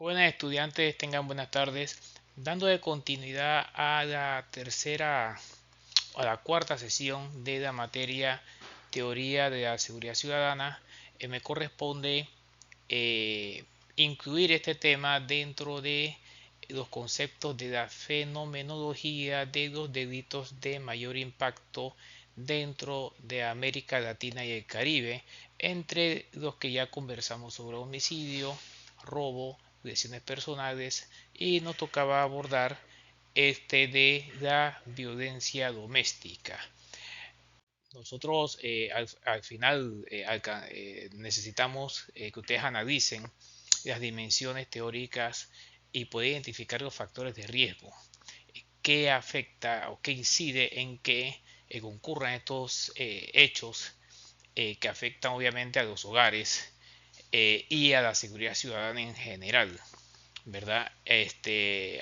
Jóvenes estudiantes, tengan buenas tardes. Dando de continuidad a la tercera o a la cuarta sesión de la materia Teoría de la Seguridad Ciudadana, me corresponde incluir este tema dentro de los conceptos de la fenomenología de los delitos de mayor impacto dentro de América Latina y el Caribe, entre los que ya conversamos sobre homicidio, robo, lesiones personales y nos tocaba abordar este de la violencia doméstica. Nosotros al final necesitamos que ustedes analicen las dimensiones teóricas y pueden identificar los factores de riesgo. ¿Qué afecta o qué incide en que concurran estos hechos que afectan obviamente a los hogares y a la seguridad ciudadana en general? ¿Verdad?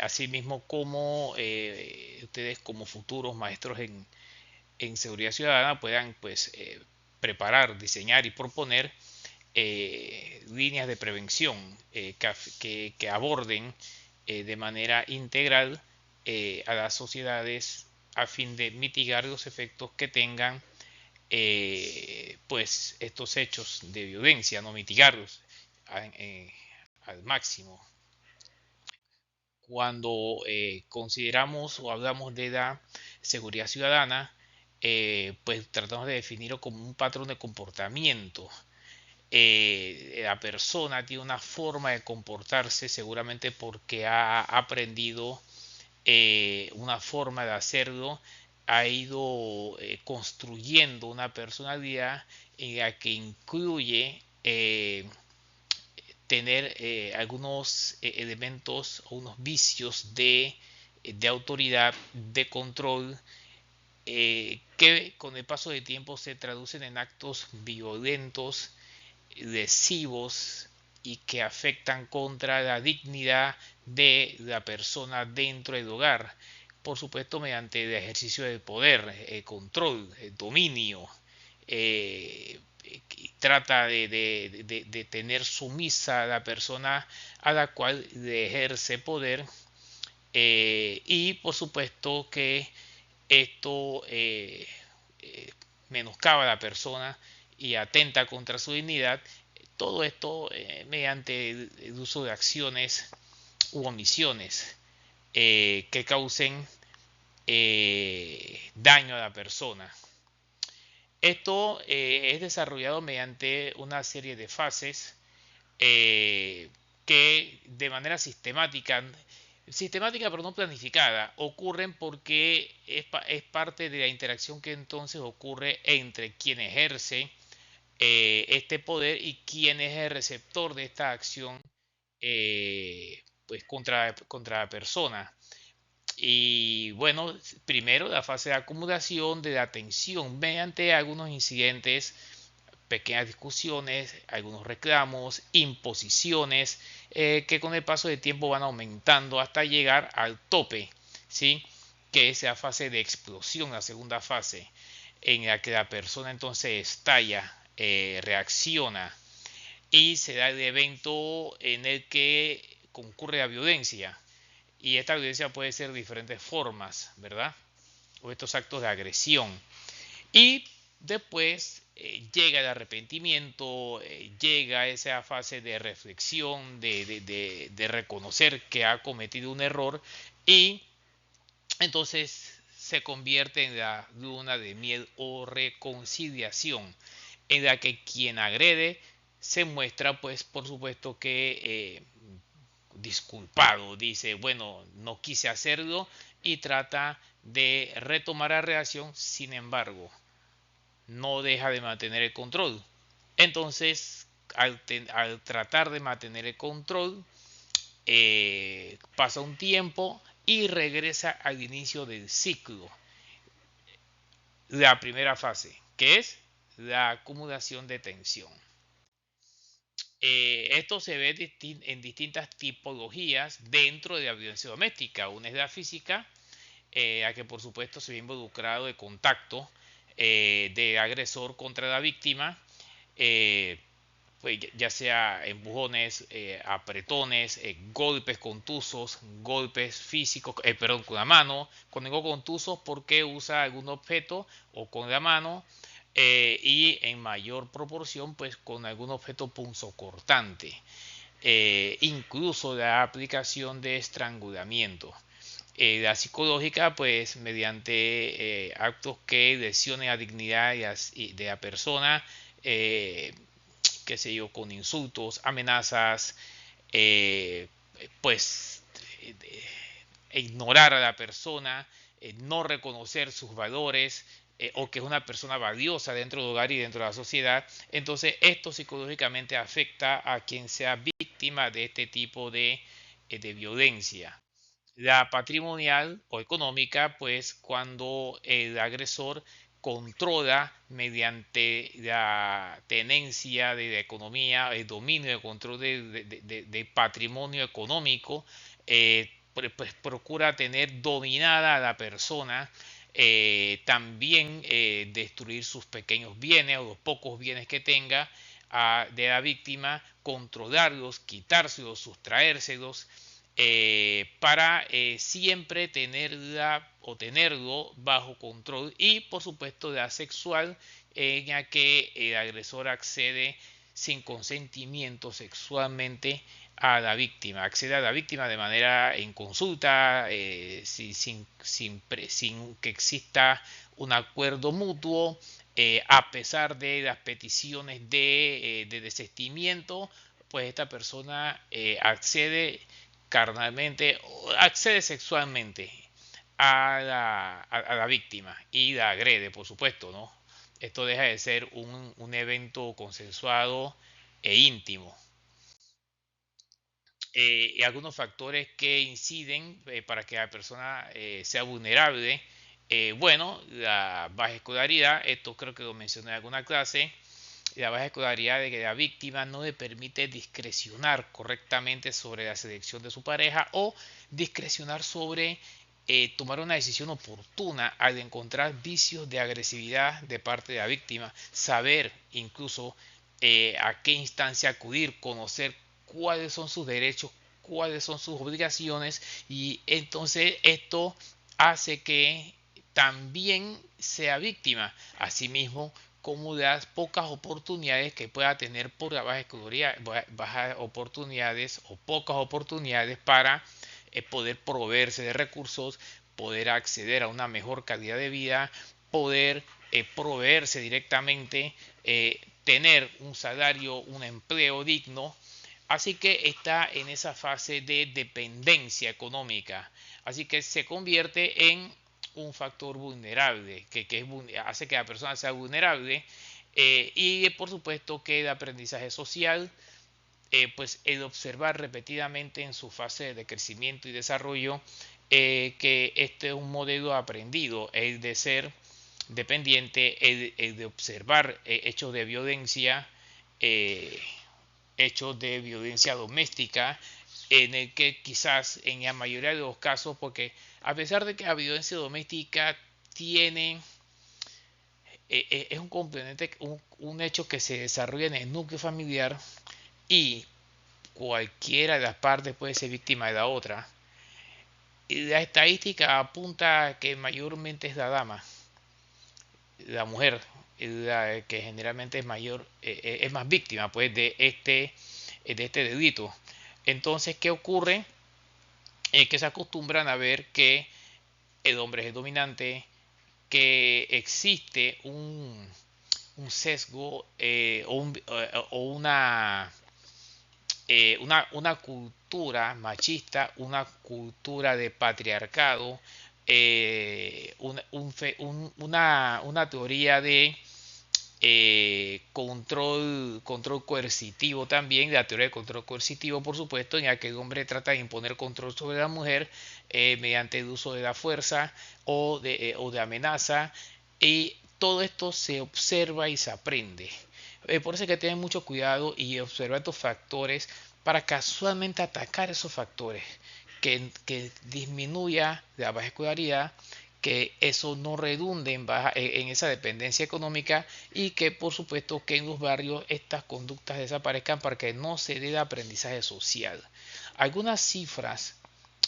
Asimismo como ustedes como futuros maestros en seguridad ciudadana puedan pues preparar, diseñar y proponer líneas de prevención que aborden de manera integral a las sociedades a fin de mitigar los efectos que tengan pues estos hechos de violencia, no mitigarlos al máximo. Cuando consideramos o hablamos de la seguridad ciudadana, pues tratamos de definirlo como un patrón de comportamiento. La persona tiene una forma de comportarse seguramente porque ha aprendido una forma de hacerlo, ha ido construyendo una personalidad en la que incluye tener algunos elementos o unos vicios de autoridad, de control, que con el paso del tiempo se traducen en actos violentos, lesivos y que afectan contra la dignidad de la persona dentro del hogar. Por supuesto, mediante el ejercicio del poder, el control, el dominio. Eh, Trata de tener sumisa a la persona a la cual le ejerce poder y por supuesto que esto menoscaba a la persona y atenta contra su dignidad. Todo esto mediante el uso de acciones u omisiones que causen daño a la persona. Esto es desarrollado mediante una serie de fases que de manera sistemática pero no planificada, ocurren porque es parte de la interacción que entonces ocurre entre quien ejerce este poder y quien es el receptor de esta acción pues contra la persona. Y bueno, primero la fase de acumulación de la atención mediante algunos incidentes, pequeñas discusiones, algunos reclamos, imposiciones, que con el paso del tiempo van aumentando hasta llegar al tope, ¿sí? Que es la fase de explosión, la segunda fase, en la que la persona entonces estalla, reacciona y se da el evento en el que concurre la violencia. Y esta violencia puede ser de diferentes formas, ¿verdad? O estos actos de agresión. Y después llega el arrepentimiento, llega esa fase de reflexión, de reconocer que ha cometido un error y entonces se convierte en la luna de miel o reconciliación, en la que quien agrede se muestra, pues por supuesto que disculpado, dice, bueno, no quise hacerlo y trata de retomar la reacción, sin embargo, no deja de mantener el control. Entonces, al tratar de mantener el control, pasa un tiempo y regresa al inicio del ciclo. La primera fase, que es la acumulación de tensión. Esto se ve en distintas tipologías dentro de la violencia doméstica. Una es la física, a que por supuesto se ve involucrado el contacto de agresor contra la víctima. pues ya sea empujones, apretones, golpes contusos, golpes físicos, perdón, con la mano. Cuando digo contusos, porque usa algún objeto o con la mano, y en mayor proporción, pues con algún objeto punzocortante. Incluso la aplicación de estrangulamiento. La psicológica, pues mediante actos que lesionen la dignidad de la persona, eh, qué sé yo, con insultos, amenazas, eh, pues ignorar a la persona, no reconocer sus valores, o que es una persona valiosa dentro del hogar y dentro de la sociedad. Entonces esto psicológicamente afecta a quien sea víctima de este tipo de violencia. La patrimonial o económica, pues cuando el agresor controla mediante la tenencia de la economía, el dominio, el control de patrimonio económico, pues procura tener dominada a la persona, también destruir sus pequeños bienes o los pocos bienes que tenga de la víctima, controlarlos, quitárselos, sustraérselos, para siempre tenerla o tenerlo bajo control, y por supuesto la sexual, en la que el agresor accede sin consentimiento sexualmente a la víctima, accede a la víctima de manera en consulta, sin que exista un acuerdo mutuo, a pesar de las peticiones de desistimiento, pues esta persona accede carnalmente, accede sexualmente a la víctima y la agrede, por supuesto, ¿no? Esto deja de ser un evento consensuado e íntimo. Y algunos factores que inciden para que la persona sea vulnerable. Bueno, la baja escolaridad, esto creo que lo mencioné en alguna clase. La baja escolaridad de que la víctima no le permite discrecionar correctamente sobre la selección de su pareja, o discrecionar sobre tomar una decisión oportuna al encontrar vicios de agresividad de parte de la víctima, saber incluso a qué instancia acudir, conocer cuáles son sus derechos, cuáles son sus obligaciones, y entonces esto hace que también sea víctima. Asimismo, como de las pocas oportunidades que pueda tener por la bajas oportunidades o pocas oportunidades para poder proveerse de recursos, poder acceder a una mejor calidad de vida, poder proveerse directamente, tener un salario, un empleo digno. Así que está en esa fase de dependencia económica. Así que se convierte en un factor vulnerable, hace que la persona sea vulnerable, y por supuesto que el aprendizaje social, pues el observar repetidamente en su fase de crecimiento y desarrollo, que este es un modelo aprendido, el de ser dependiente, el de observar eh, hechos de violencia doméstica, en el que quizás en la mayoría de los casos, porque a pesar de que la violencia doméstica tiene, es un componente, un hecho que se desarrolla en el núcleo familiar, y cualquiera de las partes puede ser víctima de la otra, y la estadística apunta a que mayormente es la dama, la mujer, la que generalmente es mayor, es más víctima pues de este delito. Entonces, ¿qué ocurre? Que se acostumbran a ver que el hombre es el dominante, que existe un sesgo, o una cultura machista, una cultura de patriarcado, una teoría de control coercitivo también, la teoría de control coercitivo, por supuesto, en la que el hombre trata de imponer control sobre la mujer mediante el uso de la fuerza o de amenaza, y todo esto se observa y se aprende. Por eso hay que tener mucho cuidado y observar estos factores para casualmente atacar esos factores, que disminuya la baja escolaridad, que eso no redunde en esa dependencia económica y que por supuesto que en los barrios estas conductas desaparezcan para que no se dé aprendizaje social. Algunas cifras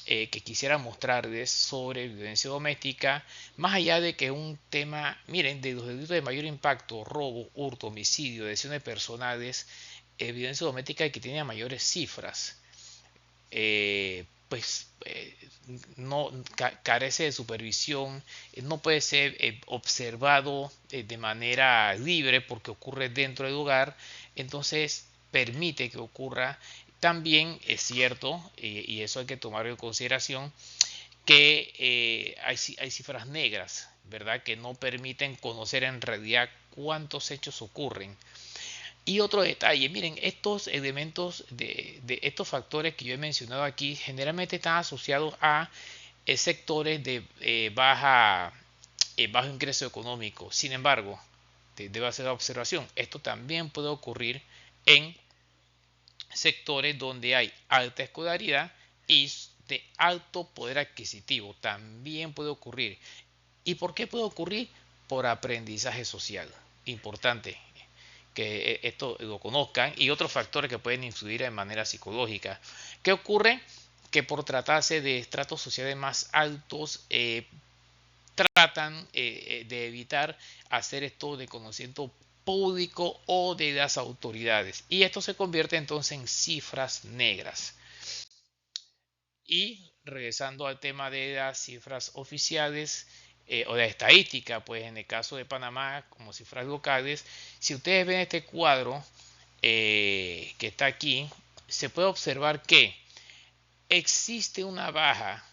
que quisiera mostrarles sobre violencia doméstica, más allá de que es un tema, miren, de los delitos de mayor impacto, robo, hurto, homicidio, lesiones personales, violencia doméstica que tiene mayores cifras, pues no carece de supervisión, no puede ser observado de manera libre porque ocurre dentro del hogar, entonces permite que ocurra. También es cierto, y eso hay que tomarlo en consideración, que hay cifras negras, ¿verdad? Que no permiten conocer en realidad cuántos hechos ocurren. Y otro detalle, miren, estos elementos de estos factores que yo he mencionado aquí generalmente están asociados a sectores de bajo ingreso económico. Sin embargo, debo hacer la observación, esto también puede ocurrir en sectores donde hay alta escolaridad y de alto poder adquisitivo. También puede ocurrir. ¿Y por qué puede ocurrir? Por aprendizaje social. Importante que esto lo conozcan y otros factores que pueden influir de manera psicológica. ¿Qué ocurre? Que por tratarse de estratos sociales más altos, tratan de evitar hacer esto de conocimiento público o de las autoridades. Y esto se convierte entonces en cifras negras. Y regresando al tema de las cifras oficiales o de estadística, pues en el caso de Panamá, como cifras locales, si ustedes ven este cuadro que está aquí, se puede observar que existe una baja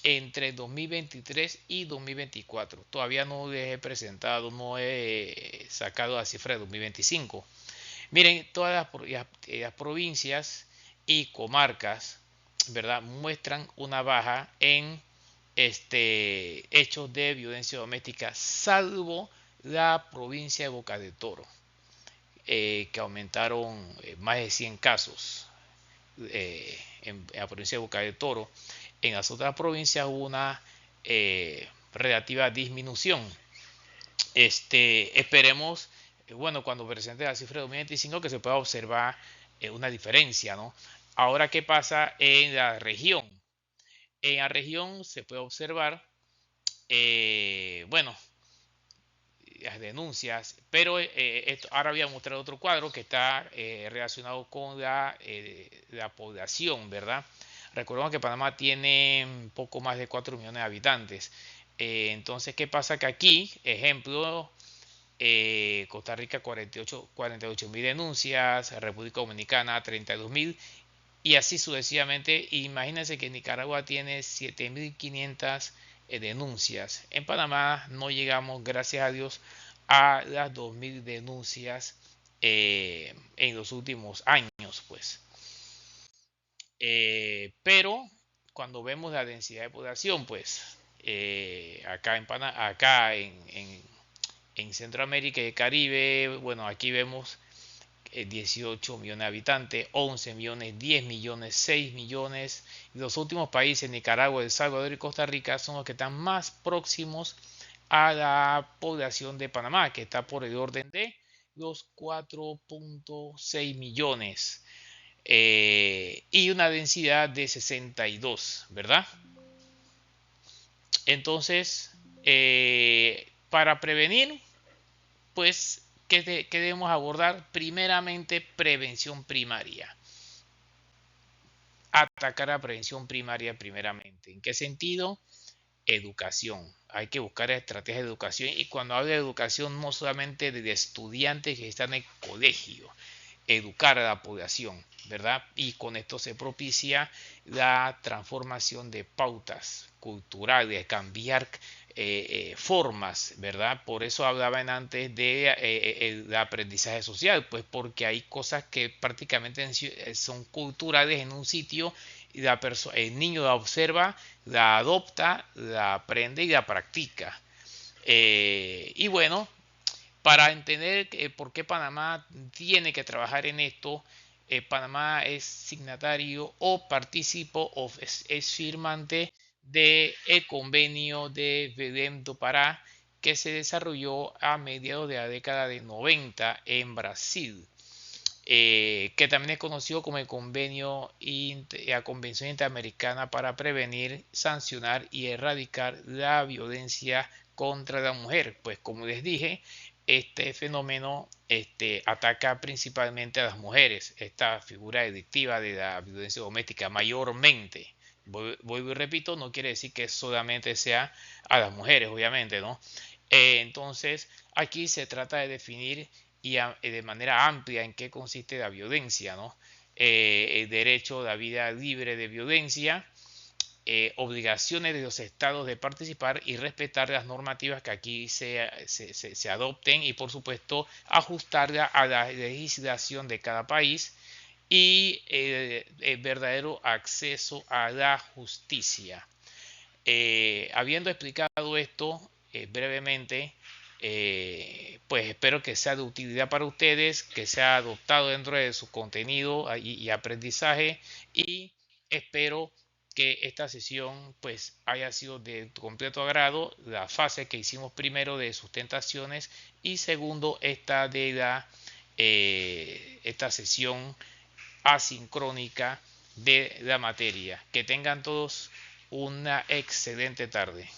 entre 2023 y 2024. Todavía no les he presentado, no he sacado la cifra de 2025. Miren, todas las provincias y comarcas, ¿verdad? Muestran una baja en hechos de violencia doméstica, salvo la provincia de Boca de Toro, que aumentaron más de 100 casos en la provincia de Boca de Toro. En las otras provincias hubo una relativa disminución. Esperemos, bueno, cuando presente la cifra de 2025 que se pueda observar una diferencia, ¿no? Ahora, ¿qué pasa en la región? En la región se puede observar, bueno, las denuncias, pero ahora voy a mostrar otro cuadro que está relacionado con la población, ¿verdad? Recordemos que Panamá tiene un poco más de 4 millones de habitantes. Entonces, ¿qué pasa? Que aquí, ejemplo, Costa Rica 48 mil denuncias, República Dominicana 32 mil y así sucesivamente. Imagínense que Nicaragua tiene 7.500 denuncias. En Panamá no llegamos, gracias a Dios, a las 2.000 denuncias en los últimos años, pues. Pero cuando vemos la densidad de población, pues en Centroamérica y el Caribe, bueno, aquí vemos 18 millones de habitantes, 11 millones, 10 millones, 6 millones. Los últimos países, Nicaragua, El Salvador y Costa Rica, son los que están más próximos a la población de Panamá, que está por el orden de los 4.6 millones y una densidad de 62, ¿verdad? Entonces, para prevenir, pues, ¿qué debemos abordar? Primeramente, prevención primaria. Atacar a prevención primaria primeramente. ¿En qué sentido? Educación. Hay que buscar estrategias de educación y cuando hablo de educación no solamente de estudiantes que están en el colegio, educar a la población, ¿verdad? Y con esto se propicia la transformación de pautas culturales, cambiar formas, ¿verdad? Por eso hablaban antes de el aprendizaje social, pues porque hay cosas que prácticamente son culturales en un sitio y el niño la observa, la adopta, la aprende y la practica. Y bueno, para entender por qué Panamá tiene que trabajar en esto, Panamá es signatario o participo o es firmante del convenio de Belém do Pará que se desarrolló a mediados de la década de 90 en Brasil, que también es conocido como el la Convención Interamericana para Prevenir, Sancionar y Erradicar la Violencia contra la Mujer. Pues como les dije, este fenómeno ataca principalmente a las mujeres, esta figura delictiva de la violencia doméstica mayormente. Vuelvo y repito, no quiere decir que solamente sea a las mujeres, obviamente, ¿no? Entonces, aquí se trata de definir de manera amplia en qué consiste la violencia, ¿no? El derecho a la vida libre de violencia, obligaciones de los estados de participar y respetar las normativas que aquí se adopten y por supuesto ajustarla a la legislación de cada país y el verdadero acceso a la justicia. Habiendo explicado esto brevemente, pues espero que sea de utilidad para ustedes, que sea adoptado dentro de su contenido y aprendizaje y espero que esta sesión pues haya sido de completo agrado. La fase que hicimos primero de sustentaciones y segundo esta sesión asincrónica de la materia. Que tengan todos una excelente tarde.